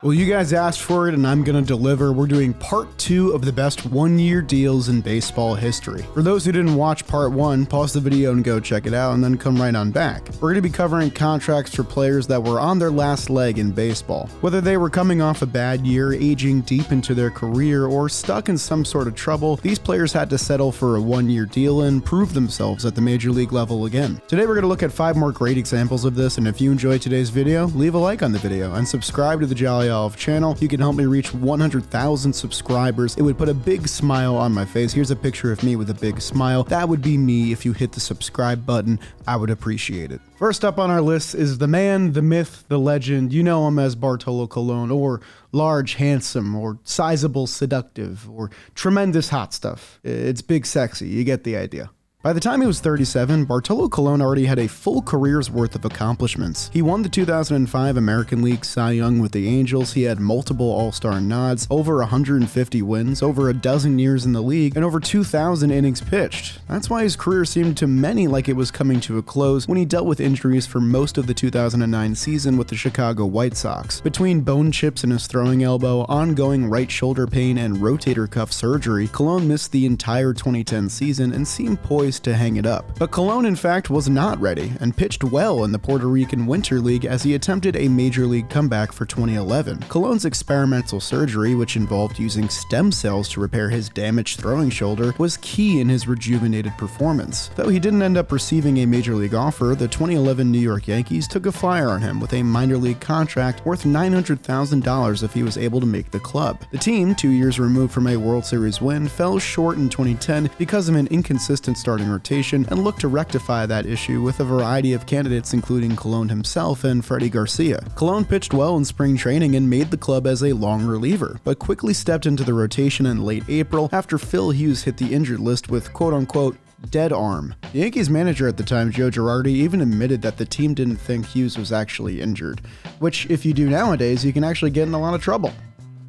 Well, you guys asked for it and I'm gonna deliver. We're doing part 2 of the best one-year deals in baseball history. For those who didn't watch part 1, pause the video and go check it out and then come right on back. We're gonna be covering contracts for players that were on their last leg in baseball. Whether they were coming off a bad year, aging deep into their career, or stuck in some sort of trouble, these players had to settle for a one-year deal and prove themselves at the major league level again. Today we're gonna look at 5 more great examples of this, and if you enjoyed today's video, leave a like on the video and subscribe to the Jolly channel. You can help me reach 100,000 subscribers. It would put a big smile on my face. Here's a picture of me with a big smile. That would be me if you hit the subscribe button. I would appreciate it. First up on our list is the man, the myth, the legend. You know him as Bartolo Colon, or large, handsome, or sizable, seductive, or tremendous hot stuff. It's big sexy. You get the idea. By the time he was 37, Bartolo Colon already had a full career's worth of accomplishments. He won the 2005 American League Cy Young with the Angels, he had multiple All-Star nods, over 150 wins, over a dozen years in the league, and over 2,000 innings pitched. That's why his career seemed to many like it was coming to a close when he dealt with injuries for most of the 2009 season with the Chicago White Sox. Between bone chips in his throwing elbow, ongoing right shoulder pain, and rotator cuff surgery, Colon missed the entire 2010 season and seemed poised to hang it up. But Colon in fact was not ready and pitched well in the Puerto Rican Winter League as he attempted a major league comeback for 2011. Colon's experimental surgery, which involved using stem cells to repair his damaged throwing shoulder, was key in his rejuvenated performance. Though he didn't end up receiving a major league offer, the 2011 New York Yankees took a flyer on him with a minor league contract worth $900,000 if he was able to make the club. The team, 2 years removed from a World Series win, fell short in 2010 because of an inconsistent starting rotation and looked to rectify that issue with a variety of candidates including Colon himself and Freddie Garcia. Colon pitched well in spring training and made the club as a long reliever, but quickly stepped into the rotation in late April after Phil Hughes hit the injured list with quote-unquote dead arm. The Yankees manager at the time, Joe Girardi, even admitted that the team didn't think Hughes was actually injured, which if you do nowadays, you can actually get in a lot of trouble.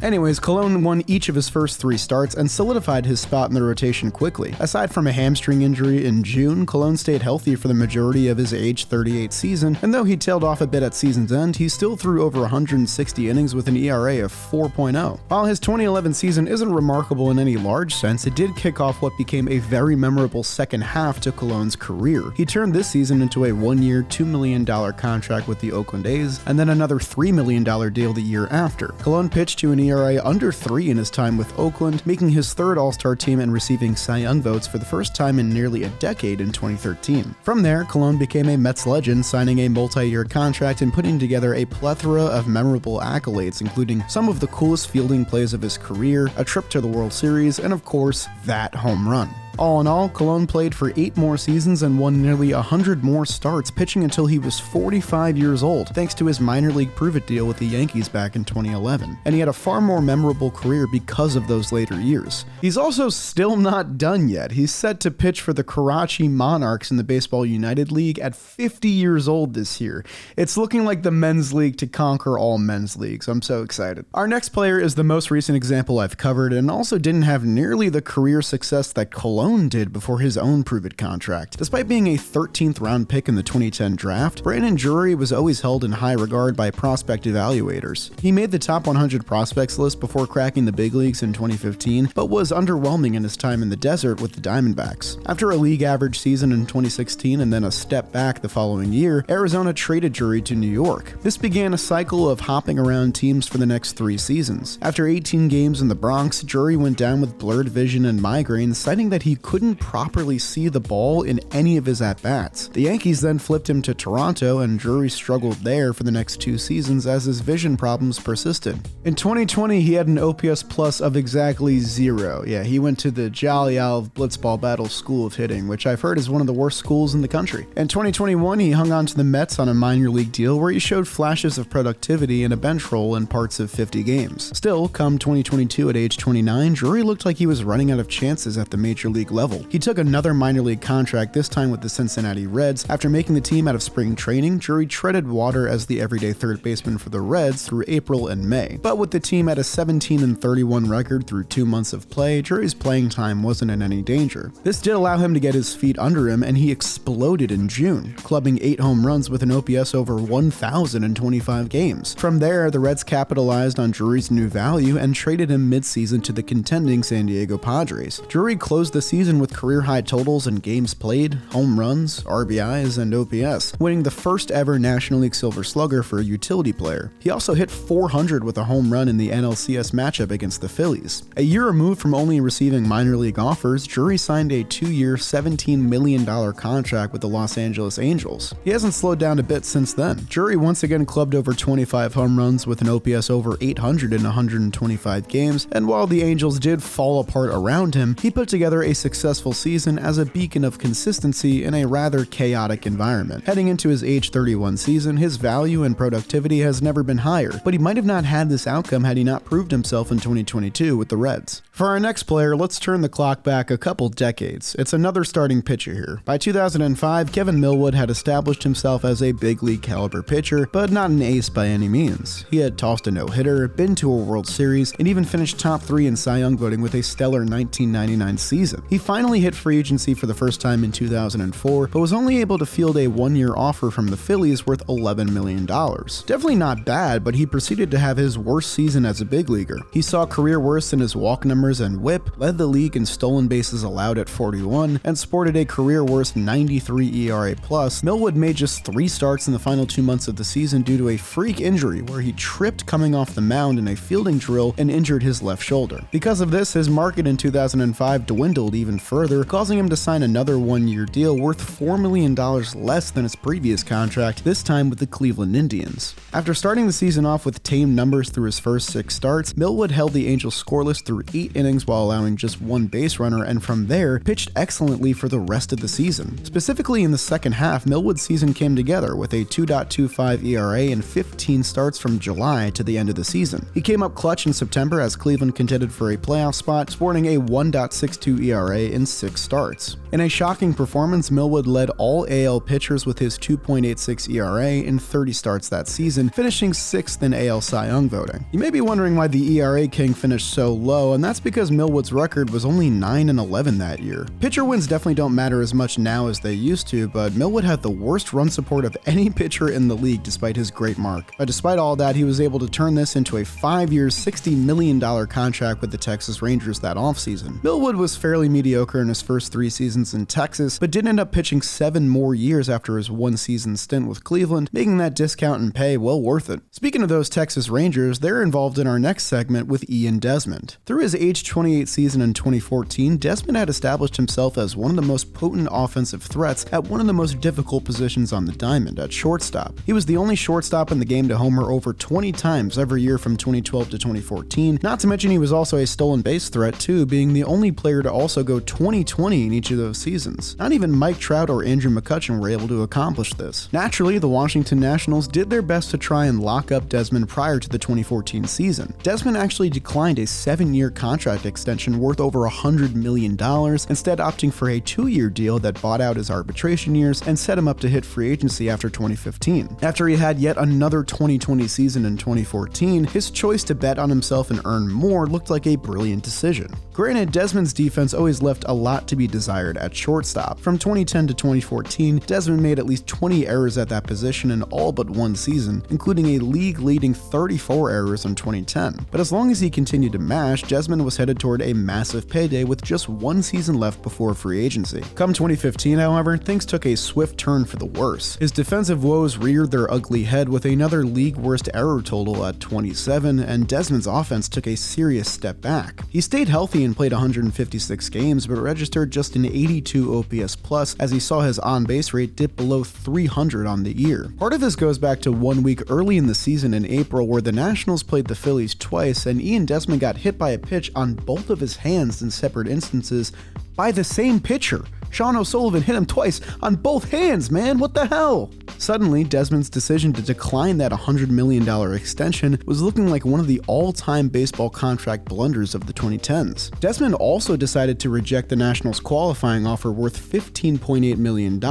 Anyways, Colon won each of his first 3 starts and solidified his spot in the rotation quickly. Aside from a hamstring injury in June, Colon stayed healthy for the majority of his age 38 season, and though he tailed off a bit at season's end, he still threw over 160 innings with an ERA of 4.0. While his 2011 season isn't remarkable in any large sense, it did kick off what became a very memorable second half to Colon's career. He turned this season into a one-year, $2 million contract with the Oakland A's, and then another $3 million deal the year after. Colon pitched to an ERA under 3 in his time with Oakland, making his 3rd All-Star team and receiving Cy Young votes for the first time in nearly a decade in 2013. From there, Colon became a Mets legend, signing a multi-year contract and putting together a plethora of memorable accolades, including some of the coolest fielding plays of his career, a trip to the World Series, and of course, that home run. All in all, Colon played for 8 more seasons and won nearly 100 more starts, pitching until he was 45 years old, thanks to his minor league prove-it deal with the Yankees back in 2011. And he had a far more memorable career because of those later years. He's also still not done yet. He's set to pitch for the Karachi Monarchs in the Baseball United League at 50 years old this year. It's looking like the men's league to conquer all men's leagues. I'm so excited. Our next player is the most recent example I've covered and also didn't have nearly the career success that Colon did before his own prove-it contract. Despite being a 13th round pick in the 2010 draft, Brandon Drury was always held in high regard by prospect evaluators. He made the top 100 prospects list before cracking the big leagues in 2015, but was underwhelming in his time in the desert with the Diamondbacks. After a league average season in 2016 and then a step back the following year, Arizona traded Drury to New York. This began a cycle of hopping around teams for the next 3 seasons. After 18 games in the Bronx, Drury went down with blurred vision and migraines, citing that he couldn't properly see the ball in any of his at-bats. The Yankees then flipped him to Toronto, and Drury struggled there for the next 2 seasons as his vision problems persisted. In 2020, he had an OPS plus of exactly 0. Yeah, he went to the Jolly Blitzball Battle School of Hitting, which I've heard is one of the worst schools in the country. In 2021, he hung on to the Mets on a minor league deal where he showed flashes of productivity in a bench role in parts of 50 games. Still, come 2022 at age 29, Drury looked like he was running out of chances at the major league league level. He took another minor league contract, this time with the Cincinnati Reds. After making the team out of spring training, Drury treaded water as the everyday third baseman for the Reds through April and May. But with the team at a 17-31 record through 2 months of play, Drury's playing time wasn't in any danger. This did allow him to get his feet under him, and he exploded in June, clubbing 8 home runs with an OPS over 1,000 in 25 games. From there, the Reds capitalized on Drury's new value and traded him mid-season to the contending San Diego Padres. Drury closed the season with career-high totals in games played, home runs, RBIs, and OPS, winning the first ever National League Silver Slugger for a utility player. He also hit 400 with a home run in the NLCS matchup against the Phillies. A year removed from only receiving minor league offers, Drury signed a 2-year, $17 million contract with the Los Angeles Angels. He hasn't slowed down a bit since then. Drury once again clubbed over 25 home runs with an OPS over 800 in 125 games, and while the Angels did fall apart around him, he put together a successful season as a beacon of consistency in a rather chaotic environment. Heading into his age 31 season, his value and productivity has never been higher, but he might have not had this outcome had he not proved himself in 2022 with the Reds. For our next player, let's turn the clock back a couple decades. It's another starting pitcher here. By 2005, Kevin Milwood had established himself as a big league caliber pitcher, but not an ace by any means. He had tossed a no-hitter, been to a World Series, and even finished top 3 in Cy Young voting with a stellar 1999 season. He finally hit free agency for the first time in 2004, but was only able to field a 1-year offer from the Phillies worth $11 million. Definitely not bad, but he proceeded to have his worst season as a big leaguer. He saw career worst in his walk numbers and whip, led the league in stolen bases allowed at 41, and sported a career worst 93 ERA+. Milwood made just 3 starts in the final 2 months of the season due to a freak injury where he tripped coming off the mound in a fielding drill and injured his left shoulder. Because of this, his market in 2005 dwindled even further, causing him to sign another 1-year deal worth $4 million less than his previous contract, this time with the Cleveland Indians. After starting the season off with tame numbers through his first 6 starts, Milwood held the Angels scoreless through 8 innings while allowing just 1 base runner, and from there, pitched excellently for the rest of the season. Specifically in the second half, Milwood's season came together with a 2.25 ERA and 15 starts from July to the end of the season. He came up clutch in September as Cleveland contended for a playoff spot, sporting a 1.62 ERA in 6 starts. In a shocking performance, Milwood led all AL pitchers with his 2.86 ERA in 30 starts that season, finishing 6th in AL Cy Young voting. You may be wondering why the ERA king finished so low, and that's because Milwood's record was only 9-11 that year. Pitcher wins definitely don't matter as much now as they used to, but Milwood had the worst run support of any pitcher in the league despite his great mark. But despite all that, he was able to turn this into a 5-year, $60 million contract with the Texas Rangers that offseason. Milwood was fairly mediocre in his first 3 seasons in Texas, but did end up pitching 7 more years after his 1-season stint with Cleveland, making that discount in pay well worth it. Speaking of those Texas Rangers, they're involved in our next segment with Ian Desmond. Through his age 28 season in 2014, Desmond had established himself as one of the most potent offensive threats at one of the most difficult positions on the diamond, at shortstop. He was the only shortstop in the game to homer over 20 times every year from 2012 to 2014, not to mention he was also a stolen base threat too, being the only player to also go 20-20 in each of those seasons. Not even Mike Trout or Andrew McCutchen were able to accomplish this. Naturally, the Washington Nationals did their best to try and lock up Desmond prior to the 2014 season. Desmond actually declined a 7-year contract extension worth over $100 million, instead opting for a 2-year deal that bought out his arbitration years and set him up to hit free agency after 2015. After he had yet another 2020 season in 2014, his choice to bet on himself and earn more looked like a brilliant decision. Granted, Desmond's defense always left a lot to be desired at shortstop. From 2010 to 2014, Desmond made at least 20 errors at that position in all but 1 season, including a league-leading 34 errors in 2010. But as long as he continued to mash, Desmond was headed toward a massive payday with just 1 season left before free agency. Come 2015, however, things took a swift turn for the worse. His defensive woes reared their ugly head with another league-worst error total at 27, and Desmond's offense took a serious step back. He stayed healthy and played 156 games, but registered just an 82 OPS plus as he saw his on-base rate dip below 300 on the year. Part of this goes back to 1 week early in the season in April where the Nationals played the Phillies twice, and Ian Desmond got hit by a pitch on both of his hands in separate instances by the same pitcher. Sean O'Sullivan hit him twice on both hands, man, what the hell? Suddenly, Desmond's decision to decline that $100 million extension was looking like one of the all-time baseball contract blunders of the 2010s. Desmond also decided to reject the Nationals' qualifying offer worth $15.8 million,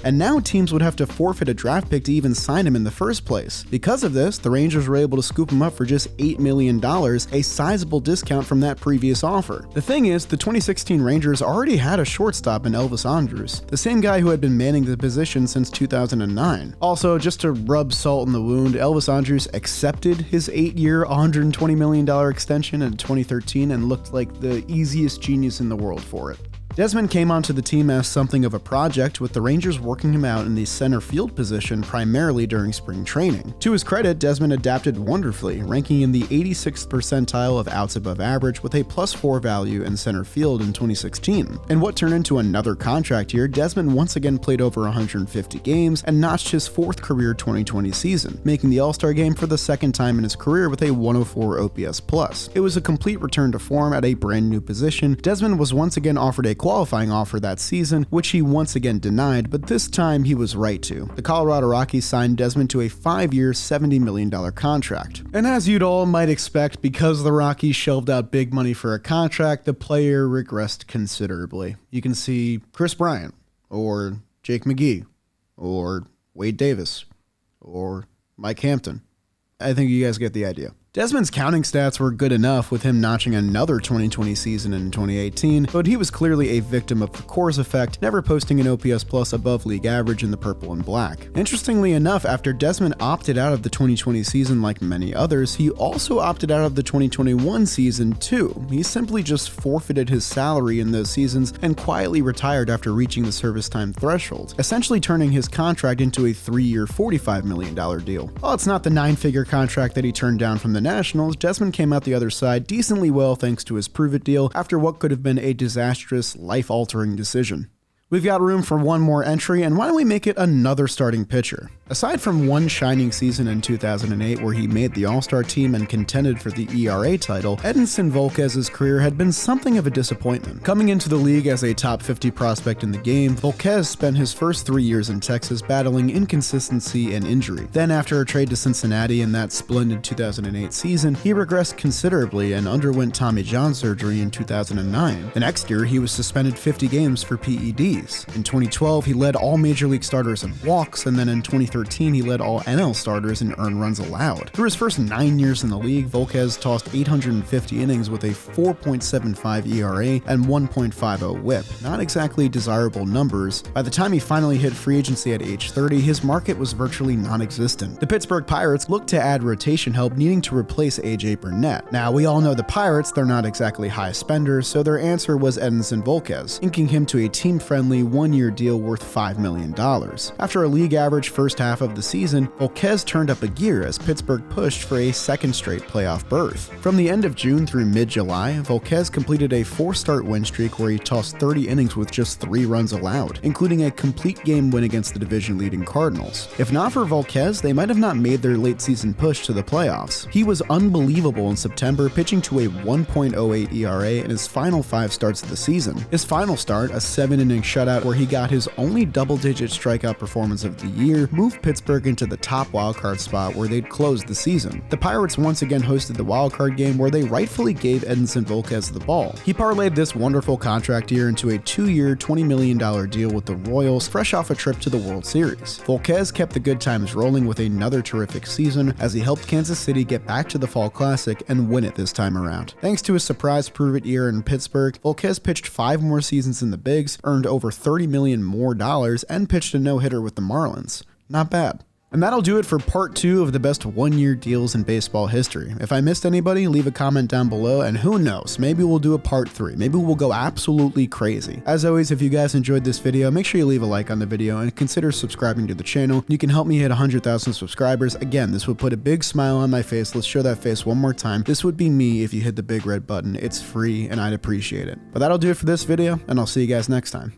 and now teams would have to forfeit a draft pick to even sign him in the first place. Because of this, the Rangers were able to scoop him up for just $8 million, a sizable discount from that previous offer. The thing is, the 2016 Rangers already had a shortstop in Elvis Andrus, the same guy who had been manning the position since 2009. Also, just to rub salt in the wound, Elvis Andrus accepted his 8-year, $120 million extension in 2013 and looked like the easiest genius in the world for it. Desmond came onto the team as something of a project, with the Rangers working him out in the center field position primarily during spring training. To his credit, Desmond adapted wonderfully, ranking in the 86th percentile of outs above average with a +4 value in center field in 2016. In what turned into another contract year, Desmond once again played over 150 games and notched his 4th career 2020 season, making the All-Star game for the 2nd time in his career with a 104 OPS+. It was a complete return to form at a brand new position. Desmond was once again offered a qualifying offer that season, which he once again denied, but this time he was right to. The Colorado Rockies signed Desmond to a 5-year, $70 million contract. And as you'd all might expect, because the Rockies shelved out big money for a contract, the player regressed considerably. You can see Chris Bryant, or Jake McGee, or Wade Davis, or Mike Hampton. I think you guys get the idea. Desmond's counting stats were good enough, with him notching another 2020 season in 2018, but he was clearly a victim of the Coors effect, never posting an OPS+ above league average in the purple and black. Interestingly enough, after Desmond opted out of the 2020 season like many others, he also opted out of the 2021 season too. He simply just forfeited his salary in those seasons and quietly retired after reaching the service time threshold, essentially turning his contract into a 3-year, $45 million deal. While it's not the 9-figure contract that he turned down from the Nationals, Desmond came out the other side decently well thanks to his prove-it deal after what could have been a disastrous, life-altering decision. We've got room for one more entry, and why don't we make it another starting pitcher? Aside from one shining season in 2008 where he made the All-Star team and contended for the ERA title, Edinson Volquez's career had been something of a disappointment. Coming into the league as a top 50 prospect in the game, Volquez spent his first 3 years in Texas battling inconsistency and injury. Then after a trade to Cincinnati in that splendid 2008 season, he regressed considerably and underwent Tommy John surgery in 2009. The next year, he was suspended 50 games for PEDs. In 2012, he led all Major League starters in walks, and then in 2013, he led all NL starters in earned runs allowed. Through his first 9 years in the league, Volquez tossed 850 innings with a 4.75 ERA and 1.50 WHIP. Not exactly desirable numbers. By the time he finally hit free agency at age 30, his market was virtually non-existent. The Pittsburgh Pirates looked to add rotation help, needing to replace AJ Burnett. Now, we all know the Pirates, they're not exactly high spenders, so their answer was Edinson Volquez, inking him to a team-friendly 1-year deal worth $5 million. After a league average first half of the season, Volquez turned up a gear as Pittsburgh pushed for a second straight playoff berth. From the end of June through mid-July, Volquez completed a 4-start win streak where he tossed 30 innings with just 3 runs allowed, including a complete game win against the division-leading Cardinals. If not for Volquez, they might have not made their late-season push to the playoffs. He was unbelievable in September, pitching to a 1.08 ERA in his final 5 starts of the season. His final start, a 7-inning shutout where he got his only double-digit strikeout performance of the year, moved Pittsburgh into the top wildcard spot where they'd closed the season. The Pirates once again hosted the wildcard game where they rightfully gave Edinson Volquez the ball. He parlayed this wonderful contract year into a 2-year, $20 million deal with the Royals, fresh off a trip to the World Series. Volquez kept the good times rolling with another terrific season as he helped Kansas City get back to the Fall Classic and win it this time around. Thanks to his surprise prove-it year in Pittsburgh, Volquez pitched 5 more seasons in the Bigs, earned over $30 million more, and pitched a no-hitter with the Marlins. Not bad. And that'll do it for part 2 of the best 1-year deals in baseball history. If I missed anybody, leave a comment down below, and who knows, maybe we'll do a part 3. Maybe we'll go absolutely crazy. As always, if you guys enjoyed this video, make sure you leave a like on the video and consider subscribing to the channel. You can help me hit 100,000 subscribers. Again, this would put a big smile on my face. Let's show that face one more time. This would be me if you hit the big red button. It's free and I'd appreciate it. But that'll do it for this video, and I'll see you guys next time.